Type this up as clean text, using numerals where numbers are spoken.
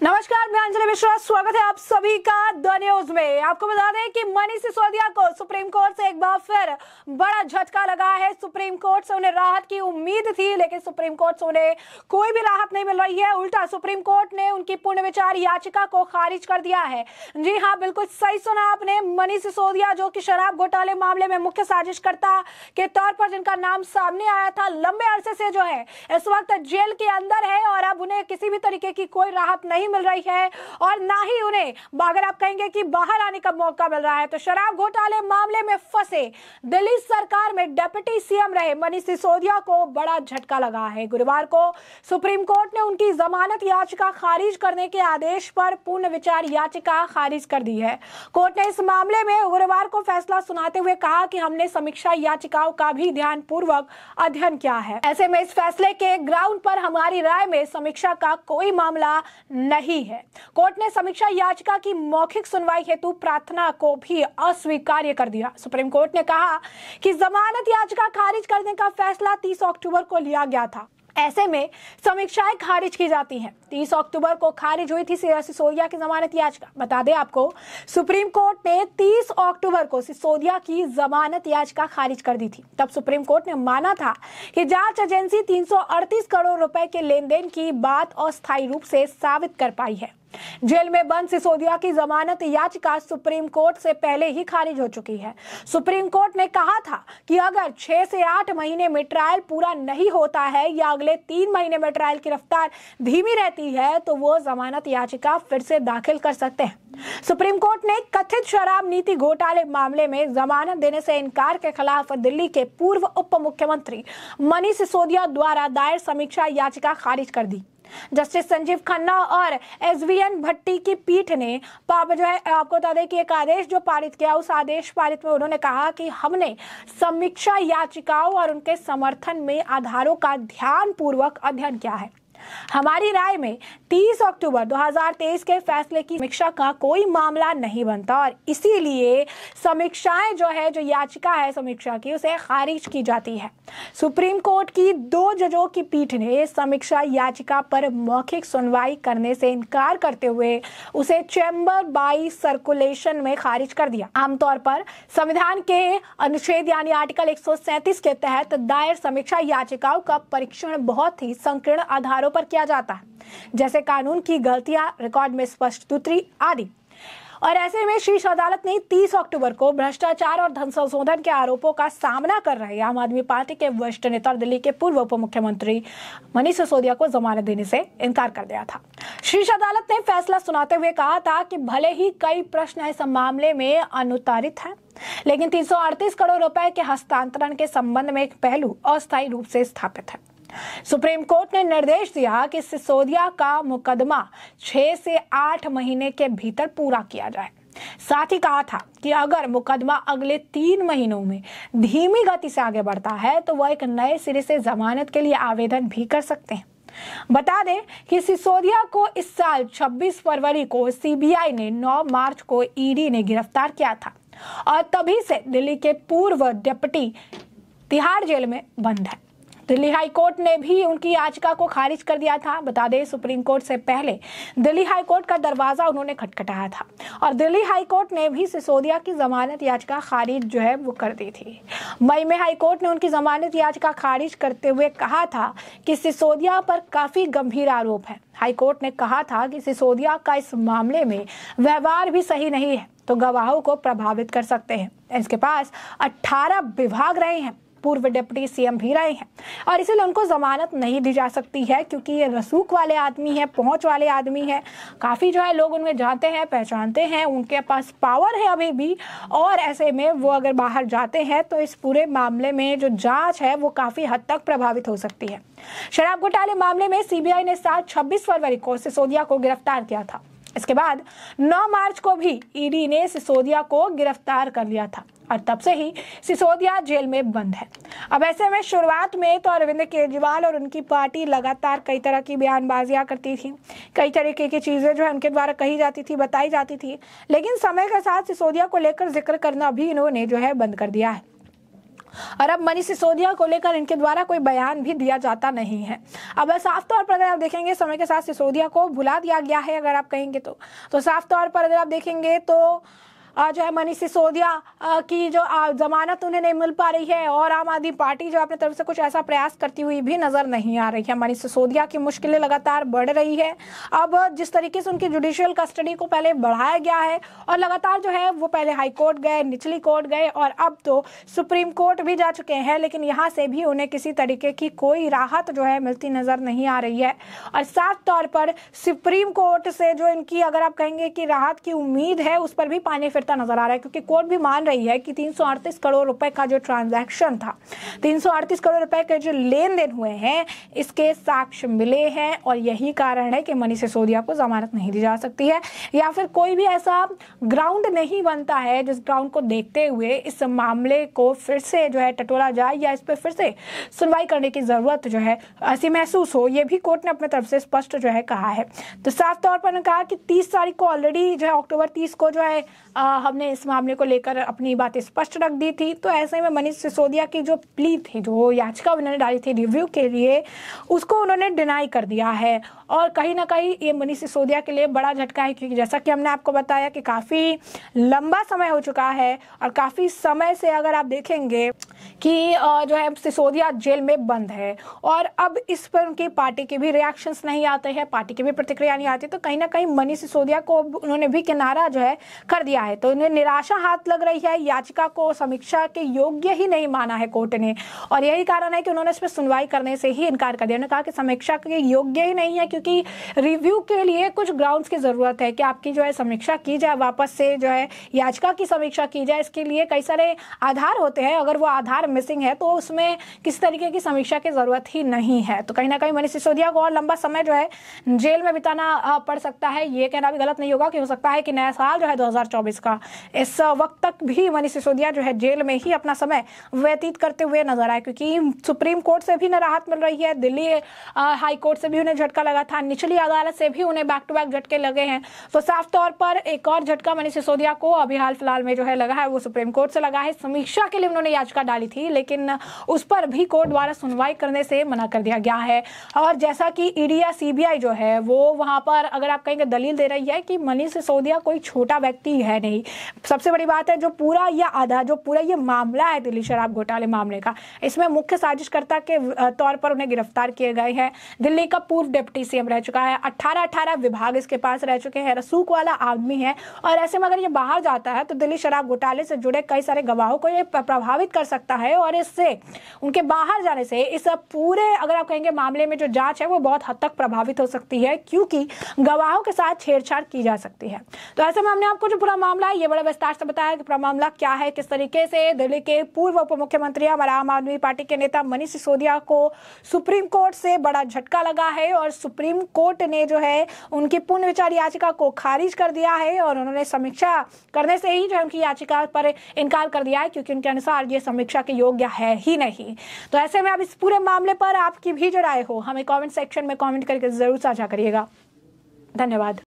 नमस्कार, मैं अंजलि मिश्रा। स्वागत है आप सभी का द न्यूज में। आपको बता दें कि मनीष सिसोदिया को सुप्रीम कोर्ट से एक बार फिर बड़ा झटका लगा है। सुप्रीम कोर्ट से उन्हें राहत की उम्मीद थी, लेकिन सुप्रीम कोर्ट से उन्हें कोई भी राहत नहीं मिल रही है। उल्टा सुप्रीम कोर्ट ने उनकी पुनर्विचार याचिका को खारिज कर दिया है। जी हाँ, बिल्कुल सही सुना आपने। मनीष सिसोदिया, जो कि शराब घोटाले मामले में मुख्य साजिशकर्ता के तौर पर जिनका नाम सामने आया था, लंबे अरसे से जो है इस वक्त जेल के अंदर है और अब उन्हें किसी भी तरीके की कोई राहत नहीं मिल रही है और ना ही उन्हें, अगर आप कहेंगे कि बाहर आने का मौका मिल रहा है। तो शराब घोटाले मामले में फंसे दिल्ली सरकार में डिप्टी सीएम रहे मनीष सिसोदिया को बड़ा झटका लगा है। गुरुवार को सुप्रीम कोर्ट ने उनकी जमानत याचिका खारिज करने के आदेश पर पूर्ण विचार याचिका खारिज कर दी है। कोर्ट ने इस मामले में गुरुवार को फैसला सुनाते हुए कहा कि हमने समीक्षा याचिकाओं का भी ध्यान पूर्वक अध्ययन किया है। ऐसे में इस फैसले के ग्राउंड पर हमारी राय में समीक्षा का कोई मामला नहीं है। कोर्ट ने समीक्षा याचिका की मौखिक सुनवाई हेतु प्रार्थना को भी अस्वीकार्य कर दिया। सुप्रीम कोर्ट ने कहा कि जमानत याचिका खारिज करने का फैसला 30 अक्टूबर को लिया गया था। ऐसे में समीक्षाएं खारिज की जाती हैं। 30 अक्टूबर को खारिज हुई थी सिसोदिया की जमानत याचिका। बता दें आपको, सुप्रीम कोर्ट ने 30 अक्टूबर को सिसोदिया की जमानत याचिका खारिज कर दी थी। तब सुप्रीम कोर्ट ने माना था कि जांच एजेंसी 338 करोड़ रुपए के लेन देन की बात अस्थायी रूप से साबित कर पाई है। जेल में बंद सिसोदिया की जमानत याचिका सुप्रीम कोर्ट से पहले ही खारिज हो चुकी है। सुप्रीम कोर्ट ने कहा था कि अगर 6 से 8 महीने में ट्रायल पूरा नहीं होता है या अगले 3 महीने में ट्रायल की रफ्तार धीमी रहती है तो वो जमानत याचिका फिर से दाखिल कर सकते हैं। सुप्रीम कोर्ट ने कथित शराब नीति घोटाले मामले में जमानत देने से इनकार के खिलाफ दिल्ली के पूर्व उप मुख्यमंत्री मनीष सिसोदिया द्वारा दायर समीक्षा याचिका खारिज कर दी। जस्टिस संजीव खन्ना और एसवीएन भट्टी की पीठ ने जो है, आपको बता दें कि एक आदेश जो पारित किया, उस आदेश पारित में उन्होंने कहा कि हमने समीक्षा याचिकाओं और उनके समर्थन में आधारों का ध्यानपूर्वक अध्ययन किया है। हमारी राय में 30 अक्टूबर 2023 के फैसले की समीक्षा का कोई मामला नहीं बनता और इसीलिए समीक्षाएं जो याचिका है समीक्षा की, उसे खारिज की जाती है। सुप्रीम कोर्ट की 2 जजों की पीठ ने समीक्षा याचिका पर मौखिक सुनवाई करने से इनकार करते हुए उसे चैम्बर बाई सर्कुलेशन में खारिज कर दिया। आमतौर पर संविधान के अनुच्छेद यानी आर्टिकल 137 के तहत दायर समीक्षा याचिकाओं का परीक्षण बहुत ही संकीर्ण आधारों पर किया जाता है, जैसे कानून की गलतियां, रिकॉर्ड में स्पष्ट त्रुटि आदि। और ऐसे में शीर्ष अदालत ने 30 अक्टूबर को भ्रष्टाचार और धन संशोधन के आरोपों का सामना कर रहे आम आदमी पार्टी के वरिष्ठ नेता और दिल्ली के पूर्व उप मुख्यमंत्री मनीष सिसोदिया को जमानत देने से इनकार कर दिया था। शीर्ष अदालत ने फैसला सुनाते हुए कहा था कि भले ही कई प्रश्न इस मामले में अनुत्तरित हैं, लेकिन 338 करोड़ रुपए के हस्तांतरण के संबंध में एक पहलू अस्थायी रूप से स्थापित है। सुप्रीम कोर्ट ने निर्देश दिया कि सिसोदिया का मुकदमा 6 से 8 महीने के भीतर पूरा किया जाए। साथ ही कहा था कि अगर मुकदमा अगले 3 महीनों में धीमी गति से आगे बढ़ता है तो वह एक नए सिरे से जमानत के लिए आवेदन भी कर सकते हैं। बता दें कि सिसोदिया को इस साल 26 फरवरी को सीबीआई ने 9 मार्च को ईडी ने गिरफ्तार किया था और तभी से दिल्ली के पूर्व डिप्टी तिहाड़ जेल में बंद है। दिल्ली हाई कोर्ट ने भी उनकी याचिका को खारिज कर दिया था। बता दें, सुप्रीम कोर्ट से पहले दिल्ली हाई कोर्ट का दरवाजा उन्होंने खटखटाया था और दिल्ली हाई कोर्ट ने भी सिसोदिया की जमानत याचिका खारिज वो कर दी थी। मई में हाई कोर्ट ने उनकी जमानत याचिका खारिज करते हुए कहा था कि सिसोदिया पर काफी गंभीर आरोप है। हाई कोर्ट ने कहा था कि सिसोदिया का इस मामले में व्यवहार भी सही नहीं है तो गवाहों को प्रभावित कर सकते हैं। इसके पास 18 विभाग रहे हैं, पूर्व डिप्टी सीएम भी रहे हैं और इसलिए उनको जमानत नहीं दी जा सकती है, क्योंकि ये रसूख वाले आदमी है, पहुंच वाले आदमी है। काफी लोग उन्हें जानते हैं, पहचानते हैं, उनके पास पावर है अभी भी और ऐसे में वो अगर बाहर जाते हैं तो इस पूरे मामले में जो जांच है वो काफी हद तक प्रभावित हो सकती है। शराब घोटाले मामले में सीबीआई ने 26 फरवरी को सिसोदिया को गिरफ्तार किया था। इसके बाद 9 मार्च को भी ईडी ने सिसोदिया को गिरफ्तार कर लिया था और तब से ही सिसोदिया जेल में बंद है। अब ऐसे में शुरुआत में तो अरविंद केजरीवाल और उनकी पार्टी लगातार कई तरह की बयानबाजियां करती थी, कई तरीके की चीजें जो है उनके द्वारा कही जाती थी, बताई जाती थी, लेकिन समय के साथ सिसोदिया को लेकर जिक्र करना भी इन्होंने बंद कर दिया है। और अब मनीष सिसोदिया को लेकर इनके द्वारा कोई बयान भी दिया जाता नहीं है। अब साफ तौर पर अगर आप देखेंगे समय के साथ सिसोदिया को भुला दिया गया है, अगर आप कहेंगे तो साफ तौर पर अगर आप देखेंगे तो जो है मनीष सिसोदिया की जो जमानत उन्हें नहीं मिल पा रही है और आम आदमी पार्टी जो अपने तरफ से कुछ ऐसा प्रयास करती हुई भी नजर नहीं आ रही है। मनीष सिसोदिया की मुश्किलें लगातार बढ़ रही है। अब जिस तरीके से उनकी जुडिशियल कस्टडी को पहले बढ़ाया गया है और लगातार जो है वो पहले हाई कोर्ट गए, निचली कोर्ट गए और अब तो सुप्रीम कोर्ट भी जा चुके हैं, लेकिन यहाँ से भी उन्हें किसी तरीके की कोई राहत जो है मिलती नजर नहीं आ रही है। और साफ तौर पर सुप्रीम कोर्ट से जो इनकी अगर आप कहेंगे कि राहत की उम्मीद है उस पर भी पानी फिरता नजर आ रहा है, क्योंकि कोर्ट भी मान रही है कि 338 करोड़ रुपए का जो ट्रांजैक्शन था, 338 करोड़ रुपए के जो लेन देन हुए हैं, इसके साक्ष्य मिले हैं और यही कारण है कि मनीष सिसोदिया को जमानत नहीं दी जा सकती है या फिर कोई भी ऐसा ग्राउंड नहीं बनता है जिस ग्राउंड को देखते हुए इस मामले को फिर से जो है टटोला जाए या इस पर फिर से सुनवाई करने की जरूरत जो है ऐसी महसूस हो। ये भी कोर्ट ने अपने तरफ से स्पष्ट जो है कहा है। तो साफ तौर पर कहा कि 30 तारीख को ऑलरेडी जो है अक्टूबर 30 को जो है हमने इस मामले को लेकर अपनी बातें स्पष्ट रख दी थी। तो ऐसे में मनीष सिसोदिया की जो प्ली थी, जो याचिका उन्होंने डाली थी रिव्यू के लिए, उसको उन्होंने डिनाई कर दिया है और कहीं ना कहीं ये मनीष सिसोदिया के लिए बड़ा झटका है, क्योंकि जैसा कि हमने आपको बताया कि काफ़ी लंबा समय हो चुका है और काफ़ी समय से अगर आप देखेंगे कि जो है सिसोदिया जेल में बंद है और अब इस पर उनकी पार्टी के भी रिएक्शंस नहीं आते हैं, पार्टी की भी प्रतिक्रिया नहीं आती। तो कहीं ना कहीं मनीष सिसोदिया को उन्होंने भी किनारा जो है कर दिया है। तो उन्हें निराशा हाथ लग रही है, याचिका को समीक्षा के योग्य ही नहीं माना है कोर्ट ने और यही कारण है कि उन्होंने इस पर सुनवाई करने से ही इनकार कर दिया। उन्होंने कहा कि समीक्षा के योग्य ही नहीं है, क्योंकि रिव्यू के लिए कुछ ग्राउंड्स की जरूरत है कि आपकी जो है समीक्षा की जाए, वापस से जो है याचिका की समीक्षा की जाए। इसके लिए कई सारे आधार होते हैं, अगर वो आधार मिसिंग है तो उसमें किस तरीके की समीक्षा की जरूरत ही नहीं है। तो कहीं ना कहीं मनीष सिसोदिया को और लंबा समय जो है जेल में बिताना पड़ सकता है। ये कहना भी गलत नहीं होगा कि हो सकता है कि नया साल जो है 2024 का इस वक्त तक भी मनीष सिसोदिया जो है जेल में ही अपना समय व्यतीत करते हुए नजर आए, क्योंकि सुप्रीम कोर्ट से भी न राहत मिल रही है, दिल्ली हाई कोर्ट से भी उन्हें झटका लगा था, निचली अदालत से भी उन्हें बैक टू बैक झटके लगे हैं। तो साफ तौर पर एक और झटका मनीष सिसोदिया को अभी हाल फिलहाल में जो है लगा है वो सुप्रीम कोर्ट से लगा है। समीक्षा के लिए उन्होंने याचिका डाली थी, लेकिन उस पर भी कोर्ट द्वारा सुनवाई करने से मना कर दिया गया है। और जैसा कि ईडी या सीबीआई जो है वो वहां पर अगर आप कहेंगे दलील दे रही है कि मनीष सिसोदिया कोई छोटा व्यक्ति है नहीं। सबसे बड़ी बात है जो पूरा ये मामला है दिल्ली शराब घोटाले मामले का, इसमें मुख्य साजिशकर्ता के तौर पर उन्हें गिरफ्तार किए गए हैं। दिल्ली का पूर्व डिप्टी सीएम रह चुका है, 18 विभाग इसके पास रह चुके हैं, रसूख वाला आदमी है और ऐसे में अगर ये बाहर जाता है तो दिल्ली शराब घोटाले से जुड़े कई सारे गवाहों को ये प्रभावित कर सकता है और इससे उनके बाहर जाने से इस पूरे अगर आप कहेंगे मामले में जो जांच है वो बहुत हद तक प्रभावित हो सकती है, क्योंकि गवाहों के साथ छेड़छाड़ की जा सकती है। तो ऐसे में हमने आपको जो पूरा मामला है ये बड़ा विस्तार से बताया कि पूरा मामला क्या है, किस तरीके से दिल्ली के पूर्व उप मुख्यमंत्री हमारे आम आदमी पार्टी के नेता मनीष सिसोदिया को सुप्रीम कोर्ट से बड़ा झटका लगा है और सुप्रीम कोर्ट ने जो है उनकी पुनर्विचार याचिका को खारिज कर दिया है और उन्होंने समीक्षा करने से ही जो उनकी याचिका पर इनकार कर दिया है, क्योंकि उनके अनुसार ये समीक्षा के योग्य है ही नहीं। तो ऐसे में अब इस पूरे मामले पर आपकी भी जो राय हो हमें कमेंट सेक्शन में कमेंट करके जरूर साझा करिएगा। धन्यवाद।